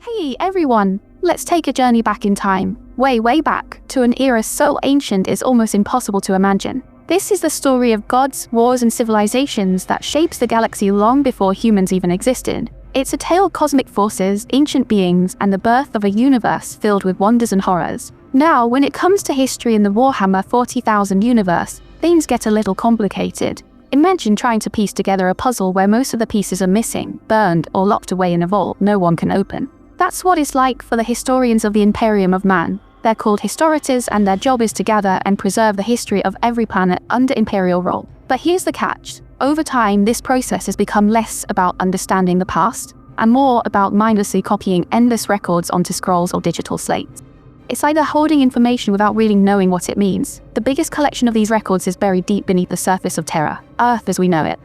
Hey everyone, let's take a journey back in time, way back, to an era so ancient it's almost impossible to imagine. This is the story of gods, wars and civilizations that shapes the galaxy long before humans even existed. It's a tale of cosmic forces, ancient beings, and the birth of a universe filled with wonders and horrors. Now, when it comes to history in the Warhammer 40,000 universe, things get a little complicated. Imagine trying to piece together a puzzle where most of the pieces are missing, burned, or locked away in a vault no one can open. That's what it's like for the historians of the Imperium of Man. They're called historiators, and their job is to gather and preserve the history of every planet under Imperial rule. But here's the catch. Over time, this process has become less about understanding the past, and more about mindlessly copying endless records onto scrolls or digital slates. It's like they're holding information without really knowing what it means. The biggest collection of these records is buried deep beneath the surface of Terra, Earth as we know it.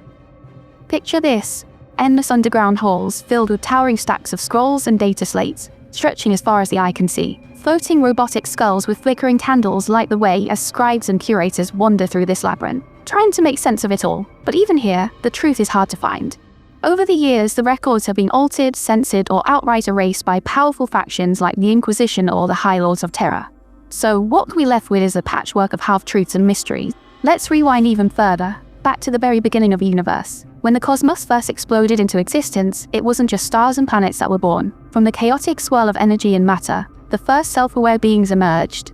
Picture this. Endless underground halls filled with towering stacks of scrolls and data slates, stretching as far as the eye can see. Floating robotic skulls with flickering candles light the way as scribes and curators wander through this labyrinth, trying to make sense of it all. But even here, the truth is hard to find. Over the years, the records have been altered, censored, or outright erased by powerful factions like the Inquisition or the High Lords of Terra. So what we're left with is a patchwork of half-truths and mysteries. Let's rewind even further, back to the very beginning of the universe. When the cosmos first exploded into existence, it wasn't just stars and planets that were born. From the chaotic swirl of energy and matter, the first self-aware beings emerged.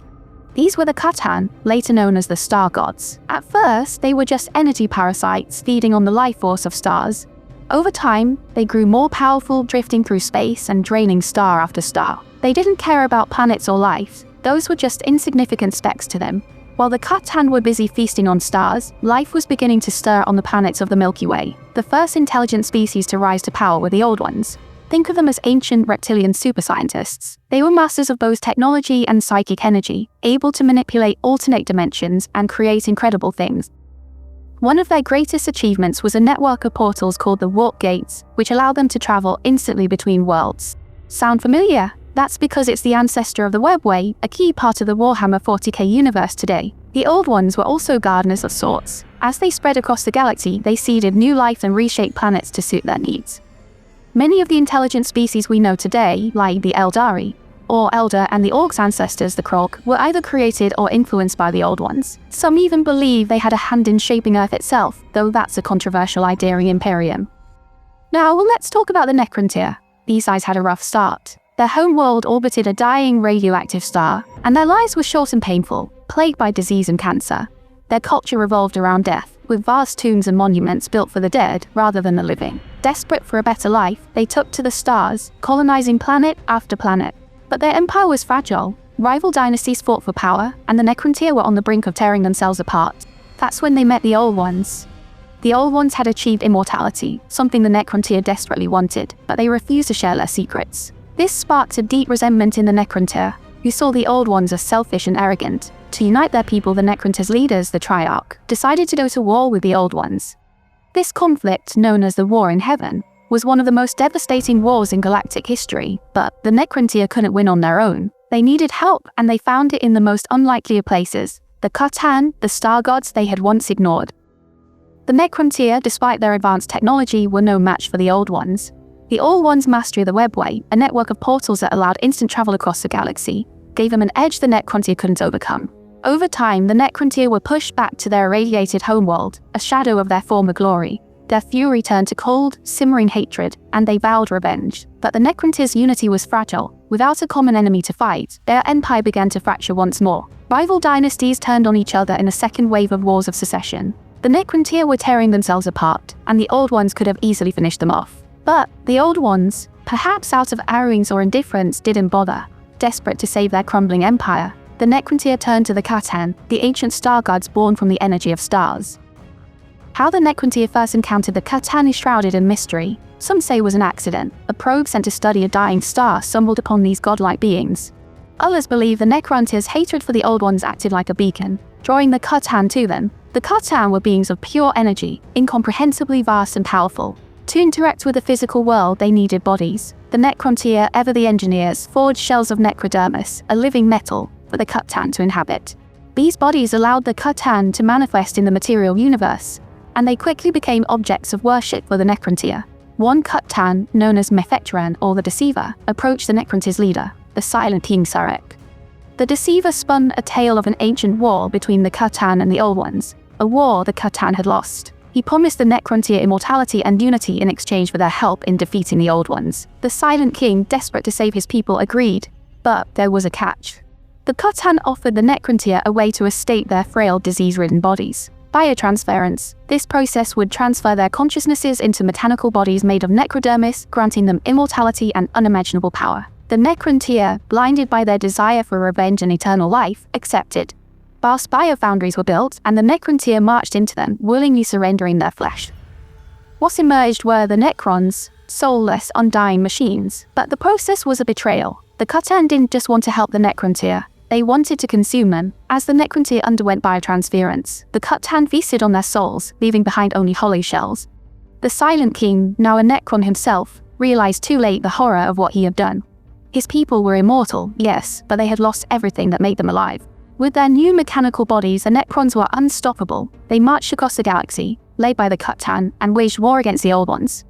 These were the C'tan, later known as the Star Gods. At first, they were just energy parasites feeding on the life force of stars. Over time, they grew more powerful, drifting through space and draining star after star. They didn't care about planets or life. Those were just insignificant specks to them. While the C'tan were busy feasting on stars, life was beginning to stir on the planets of the Milky Way. The first intelligent species to rise to power were the Old Ones. Think of them as ancient reptilian super scientists. They were masters of both technology and psychic energy, able to manipulate alternate dimensions and create incredible things. One of their greatest achievements was a network of portals called the Warp Gates, which allowed them to travel instantly between worlds. Sound familiar? That's because it's the ancestor of the Webway, a key part of the Warhammer 40k universe today. The Old Ones were also gardeners of sorts. As they spread across the galaxy, they seeded new life and reshaped planets to suit their needs. Many of the intelligent species we know today, like the Eldari, or Elder, and the Orcs' ancestors, the Krog, were either created or influenced by the Old Ones. Some even believe they had a hand in shaping Earth itself, though that's a controversial idea in Imperium. Now, let's talk about the Necrontyr. These guys had a rough start. Their home world orbited a dying radioactive star, and their lives were short and painful, plagued by disease and cancer. Their culture revolved around death, with vast tombs and monuments built for the dead rather than the living. Desperate for a better life, they took to the stars, colonizing planet after planet. But their empire was fragile. Rival dynasties fought for power, and the Necrontyr were on the brink of tearing themselves apart. That's when they met the Old Ones. The Old Ones had achieved immortality, something the Necrontyr desperately wanted, but they refused to share their secrets. This sparked a deep resentment in the Necrontyr, who saw the Old Ones as selfish and arrogant. To unite their people, the Necrontyr's leaders, the Triarch, decided to go to war with the Old Ones. This conflict, known as the War in Heaven, was one of the most devastating wars in galactic history, but the Necrontyr couldn't win on their own. They needed help, and they found it in the most unlikely of places, the C'tan, the Star Gods they had once ignored. The Necrontyr, despite their advanced technology, were no match for the Old Ones. The Old Ones' mastery of the Webway, a network of portals that allowed instant travel across the galaxy, gave them an edge the Necrontyr couldn't overcome. Over time, the Necrontyr were pushed back to their irradiated homeworld, a shadow of their former glory. Their fury turned to cold, simmering hatred, and they vowed revenge. But the Necrontyr's unity was fragile. Without a common enemy to fight, their empire began to fracture once more. Rival dynasties turned on each other in a second wave of wars of secession. The Necrontyr were tearing themselves apart, and the Old Ones could have easily finished them off. But the Old Ones, perhaps out of arrogance or indifference, didn't bother. Desperate to save their crumbling empire, the Necrontyr turned to the C'tan, the ancient star gods born from the energy of stars. How the Necrontyr first encountered the C'tan is shrouded in mystery. Some say it was an accident. A probe sent to study a dying star stumbled upon these godlike beings. Others believe the Necrontyr's hatred for the Old Ones acted like a beacon, drawing the C'tan to them. The C'tan were beings of pure energy, incomprehensibly vast and powerful. To interact with the physical world, they needed bodies. The Necrontyr, ever the engineers, forged shells of necrodermis, a living metal, for the C'tan to inhabit. These bodies allowed the C'tan to manifest in the material universe, and they quickly became objects of worship for the Necrontyr. One C'tan, known as Mephetran or the Deceiver, approached the Necrontyr's leader, the Silent King Sarek. The Deceiver spun a tale of an ancient war between the C'tan and the Old Ones, a war the C'tan had lost. He promised the Necrontyr immortality and unity in exchange for their help in defeating the Old Ones. The Silent King, desperate to save his people, agreed, but there was a catch. The C'tan offered the Necrontyr a way to escape their frail, disease-ridden bodies. Biotransference. This process would transfer their consciousnesses into mechanical bodies made of necrodermis, granting them immortality and unimaginable power. The Necrontyr, blinded by their desire for revenge and eternal life, accepted. Vast biofoundries were built, and the Necrontyr marched into them, willingly surrendering their flesh. What emerged were the Necrons, soulless, undying machines, but the process was a betrayal. The C'tan didn't just want to help the Necrontyr, they wanted to consume them. As the Necrontyr underwent biotransference, the C'tan feasted on their souls, leaving behind only hollow shells. The Silent King, now a Necron himself, realized too late the horror of what he had done. His people were immortal, yes, but they had lost everything that made them alive. With their new mechanical bodies, the Necrons were unstoppable. They marched across the galaxy, led by the C'tan, and waged war against the Old Ones.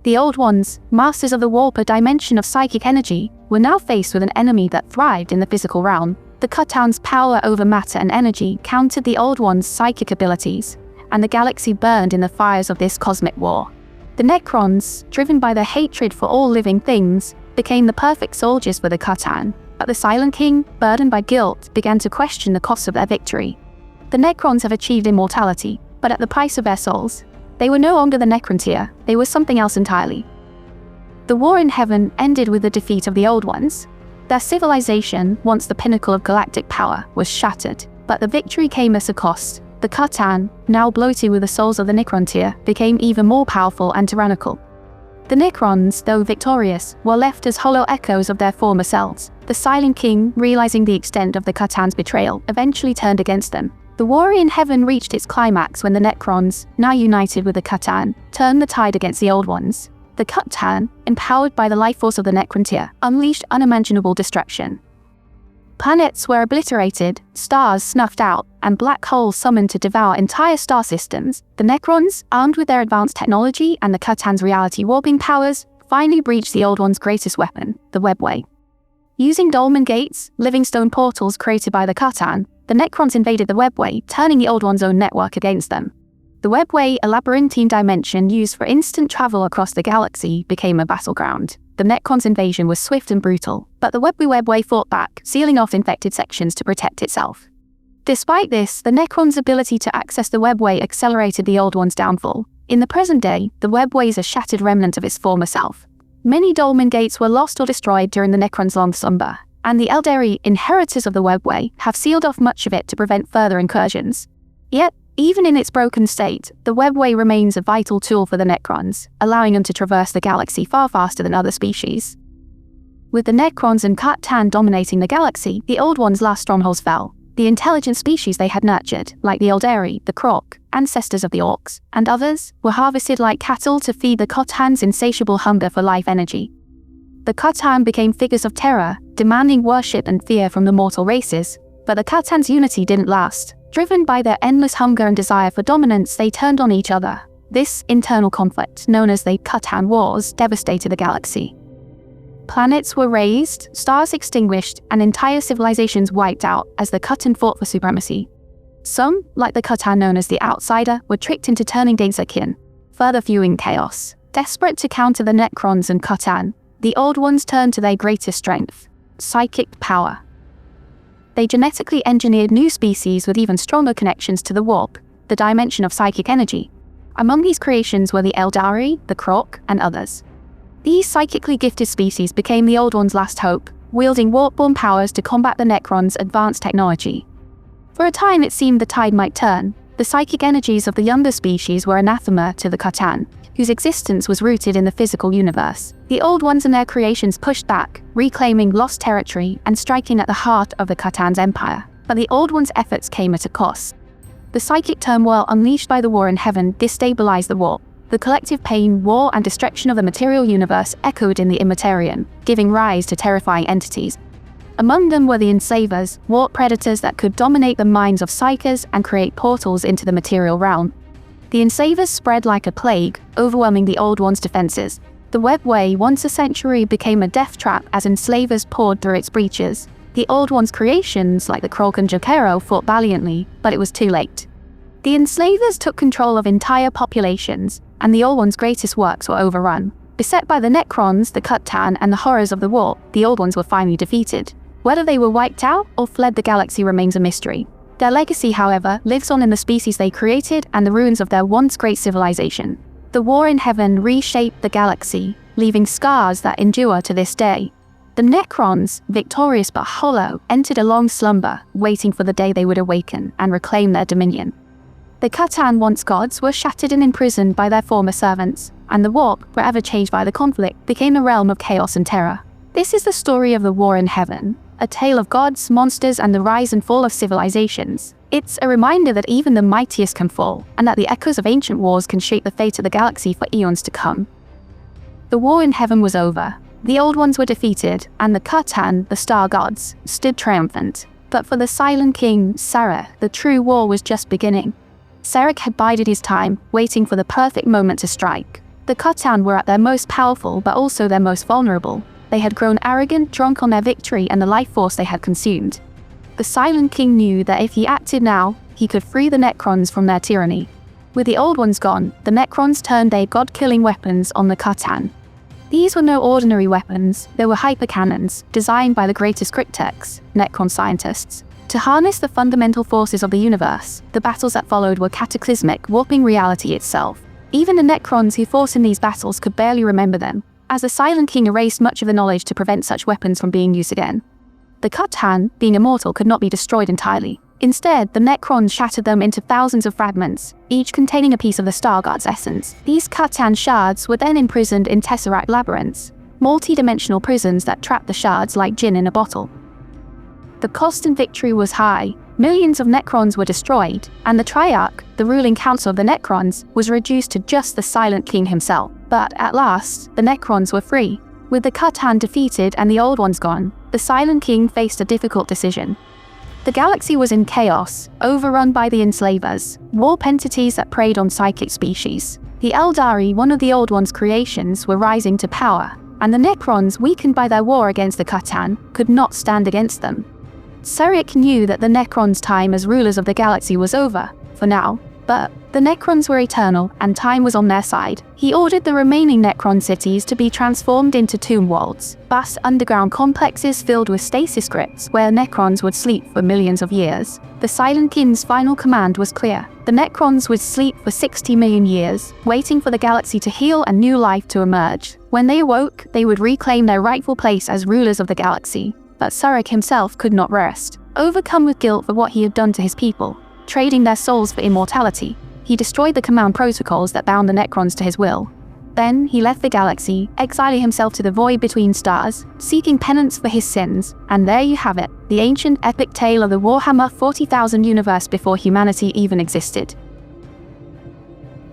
The Old Ones, masters of the warper dimension of psychic energy, were now faced with an enemy that thrived in the physical realm. The C'tan's power over matter and energy countered the Old Ones' psychic abilities, and the galaxy burned in the fires of this cosmic war. The Necrons, driven by their hatred for all living things, became the perfect soldiers for the C'tan. But the Silent King, burdened by guilt, began to question the cost of their victory. The Necrons have achieved immortality, but at the price of their souls. They were no longer the Necrontyr, they were something else entirely. The war in heaven ended with the defeat of the Old Ones. Their civilization, once the pinnacle of galactic power, was shattered, but the victory came at a cost. The C'tan, now bloated with the souls of the Necrontyr, became even more powerful and tyrannical. The Necrons, though victorious, were left as hollow echoes of their former selves. The Silent King, realizing the extent of the C'tan's betrayal, eventually turned against them. The war in heaven reached its climax when the Necrons, now united with the C'tan, turned the tide against the Old Ones. The C'tan, empowered by the life force of the Necrontyr, unleashed unimaginable destruction. Planets were obliterated, stars snuffed out, and black holes summoned to devour entire star systems. The Necrons, armed with their advanced technology and the C'tan's reality warping powers, finally breached the Old One's greatest weapon, the webway. Using dolmen gates, living stone portals created by the C'tan, the Necrons invaded the webway, turning the Old One's own network against them. The webway, a labyrinthine dimension used for instant travel across the galaxy, became a battleground. The Necrons' invasion was swift and brutal, but the webway fought back, sealing off infected sections to protect itself. Despite this, the Necrons' ability to access the webway accelerated the Old One's downfall. In the present day, the webway is a shattered remnant of its former self. Many dolmen gates were lost or destroyed during the Necrons' long slumber, and the Eldari, inheritors of the webway, have sealed off much of it to prevent further incursions. Yet, even in its broken state, the webway remains a vital tool for the Necrons, allowing them to traverse the galaxy far faster than other species. With the Necrons and C'tan dominating the galaxy, the Old Ones' last strongholds fell. The intelligent species they had nurtured, like the Eldari, the Croc, ancestors of the Orcs, and others, were harvested like cattle to feed the C'tan's insatiable hunger for life energy. The C'tan became figures of terror, demanding worship and fear from the mortal races, but the C'tan's unity didn't last. Driven by their endless hunger and desire for dominance, they turned on each other. This internal conflict, known as the C'tan Wars, devastated the galaxy. Planets were razed, stars extinguished, and entire civilizations wiped out as the C'tan fought for supremacy. Some, like the C'tan known as the Outsider, were tricked into turning against their kin, further fueling chaos. Desperate to counter the Necrons and C'tan, the Old Ones turned to their greatest strength: psychic power. They genetically engineered new species with even stronger connections to the warp, the dimension of psychic energy. Among these creations were the Eldari, the Croc, and others. These psychically gifted species became the Old One's last hope, wielding warp-born powers to combat the Necrons' advanced technology. For a time it seemed the tide might turn. The psychic energies of the younger species were anathema to the C'tan, whose existence was rooted in the physical universe. The Old Ones and their creations pushed back, reclaiming lost territory and striking at the heart of the C'tan's empire. But the Old Ones' efforts came at a cost. The psychic turmoil unleashed by the war in heaven destabilized the warp. The collective pain, war, and destruction of the material universe echoed in the Immaterian, giving rise to terrifying entities. Among them were the Enslavers, warp predators that could dominate the minds of psychers and create portals into the material realm. The enslavers spread like a plague, overwhelming the Old One's defenses. The webway, once a sanctuary, became a death trap as enslavers poured through its breaches. The Old One's creations, like the Krolk and Jokero, fought valiantly, but it was too late. The enslavers took control of entire populations, and the Old One's greatest works were overrun. Beset by the Necrons, the C'tan, and the horrors of the war, the Old Ones were finally defeated. Whether they were wiped out or fled the galaxy remains a mystery. Their legacy, however, lives on in the species they created and the ruins of their once great civilization. The war in heaven reshaped the galaxy, leaving scars that endure to this day. The Necrons, victorious but hollow, entered a long slumber, waiting for the day they would awaken and reclaim their dominion. The C'tan, once gods, were shattered and imprisoned by their former servants, and the warp, forever changed by the conflict, became a realm of chaos and terror. This is the story of the war in heaven, a tale of gods, monsters, and the rise and fall of civilizations. It's a reminder that even the mightiest can fall, and that the echoes of ancient wars can shape the fate of the galaxy for eons to come. The war in heaven was over. The Old Ones were defeated, and the C'tan, the star gods, stood triumphant. But for the Silent King, Sarek, the true war was just beginning. Sarek had bided his time, waiting for the perfect moment to strike. The C'tan were at their most powerful, but also their most vulnerable. They had grown arrogant, drunk on their victory and the life force they had consumed. The Silent King knew that if he acted now, he could free the Necrons from their tyranny. With the Old Ones gone, the Necrons turned their god-killing weapons on the C'tan. These were no ordinary weapons, they were hypercannons, designed by the greatest cryptex, Necron scientists. To harness the fundamental forces of the universe, the battles that followed were cataclysmic, warping reality itself. Even the Necrons who fought in these battles could barely remember them, as the Silent King erased much of the knowledge to prevent such weapons from being used again. The C'tan, being immortal, could not be destroyed entirely. Instead, the Necrons shattered them into thousands of fragments, each containing a piece of the Star God's essence. These C'tan shards were then imprisoned in Tesseract labyrinths, multi-dimensional prisons that trapped the shards like gin in a bottle. The cost and victory was high. Millions of Necrons were destroyed, and the Triarch, the ruling council of the Necrons, was reduced to just the Silent King himself. But at last, the Necrons were free. With the C'tan defeated and the Old Ones gone, the Silent King faced a difficult decision. The galaxy was in chaos, overrun by the enslavers, warp entities that preyed on psychic species. The Eldari, one of the Old Ones' creations, were rising to power, and the Necrons, weakened by their war against the C'tan, could not stand against them. Sarek knew that the Necrons' time as rulers of the galaxy was over, for now, but the Necrons were eternal, and time was on their side. He ordered the remaining Necron cities to be transformed into tomb worlds, vast underground complexes filled with stasis crypts where Necrons would sleep for millions of years. The Silent King's final command was clear. The Necrons would sleep for 60 million years, waiting for the galaxy to heal and new life to emerge. When they awoke, they would reclaim their rightful place as rulers of the galaxy. But Sarek himself could not rest. Overcome with guilt for what he had done to his people, trading their souls for immortality, he destroyed the command protocols that bound the Necrons to his will. Then he left the galaxy, exiling himself to the void between stars, seeking penance for his sins. And there you have it, the ancient epic tale of the Warhammer 40,000 universe before humanity even existed.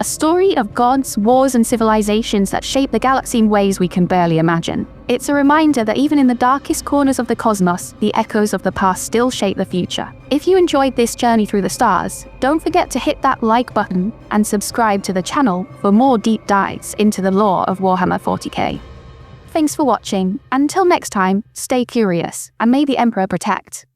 A story of gods, wars, and civilizations that shape the galaxy in ways we can barely imagine. It's a reminder that even in the darkest corners of the cosmos, the echoes of the past still shape the future. If you enjoyed this journey through the stars, don't forget to hit that like button and subscribe to the channel for more deep dives into the lore of Warhammer 40k. Thanks for watching. Until next time, stay curious, and may the Emperor protect.